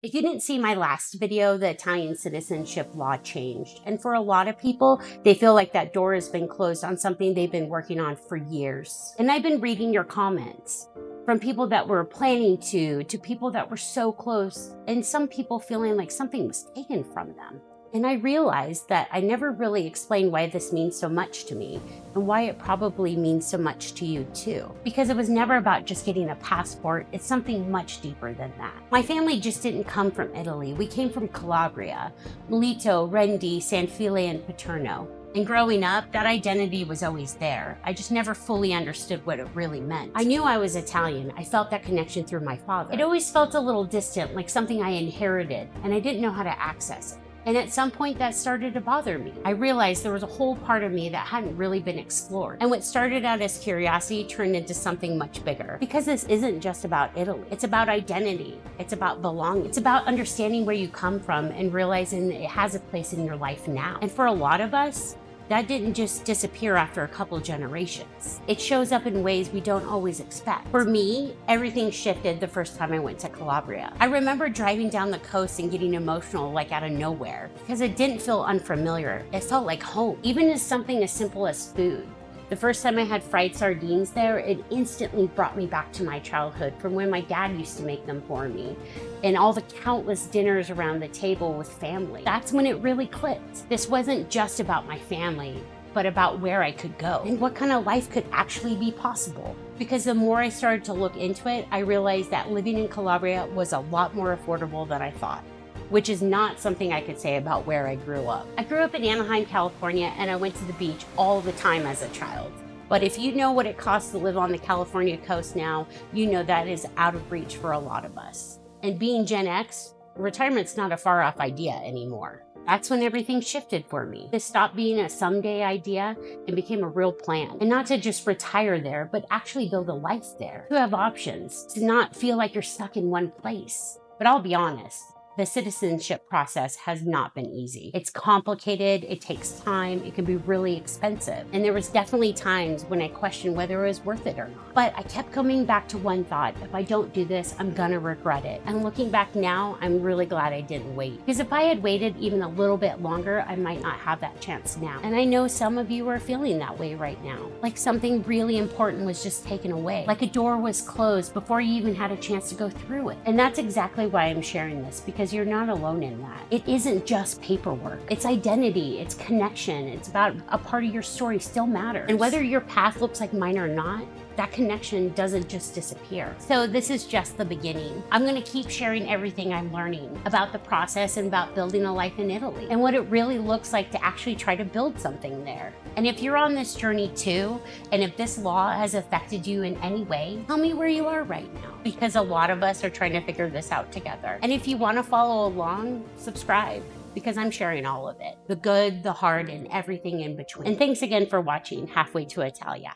If you didn't see my last video, the Italian citizenship law changed. And for a lot of people, they feel like that door has been closed on something they've been working on for years. And I've been reading your comments from people that were planning to people that were so close, and some people feeling like something was taken from them. And I realized that I never really explained why this means so much to me and why it probably means so much to you too. Because it was never about just getting a passport, it's something much deeper than that. My family just didn't come from Italy. We came from Calabria, Melito, Rendi, San File, and Paterno. And growing up, that identity was always there. I just never fully understood what it really meant. I knew I was Italian. I felt that connection through my father. It always felt a little distant, like something I inherited, and I didn't know how to access it. And at some point that started to bother me. I realized there was a whole part of me that hadn't really been explored. And what started out as curiosity turned into something much bigger. Because this isn't just about Italy. It's about identity. It's about belonging. It's about understanding where you come from and realizing that it has a place in your life now. And for a lot of us, that didn't just disappear after a couple generations. It shows up in ways we don't always expect. For me, everything shifted the first time I went to Calabria. I remember driving down the coast and getting emotional like out of nowhere because it didn't feel unfamiliar. It felt like home, even as something as simple as food. The first time I had fried sardines there, it instantly brought me back to my childhood from when my dad used to make them for me and all the countless dinners around the table with family. That's when it really clicked. This wasn't just about my family, but about where I could go and what kind of life could actually be possible. Because the more I started to look into it, I realized that living in Calabria was a lot more affordable than I thought, which is not something I could say about where I grew up. I grew up in Anaheim, California, and I went to the beach all the time as a child. But if you know what it costs to live on the California coast now, you know that is out of reach for a lot of us. And being Gen X, retirement's not a far off idea anymore. That's when everything shifted for me. This stopped being a someday idea and became a real plan. And not to just retire there, but actually build a life there. To have options, to not feel like you're stuck in one place. But I'll be honest, the citizenship process has not been easy. It's complicated, it takes time, it can be really expensive. And there was definitely times when I questioned whether it was worth it or not. But I kept coming back to one thought: if I don't do this, I'm gonna regret it. And looking back now, I'm really glad I didn't wait. Because if I had waited even a little bit longer, I might not have that chance now. And I know some of you are feeling that way right now. Like something really important was just taken away. Like a door was closed before you even had a chance to go through it. And that's exactly why I'm sharing this, because you're not alone in that. It isn't just paperwork. It's identity, it's connection. It's about a part of your story still matters. And whether your path looks like mine or not, that connection doesn't just disappear. So this is just the beginning. I'm gonna keep sharing everything I'm learning about the process and about building a life in Italy and what it really looks like to actually try to build something there. And if you're on this journey too, and if this law has affected you in any way, tell me where you are right now, because a lot of us are trying to figure this out together. And if you wanna follow along, subscribe, because I'm sharing all of it. The good, the hard, and everything in between. And thanks again for watching Halfway to Italia.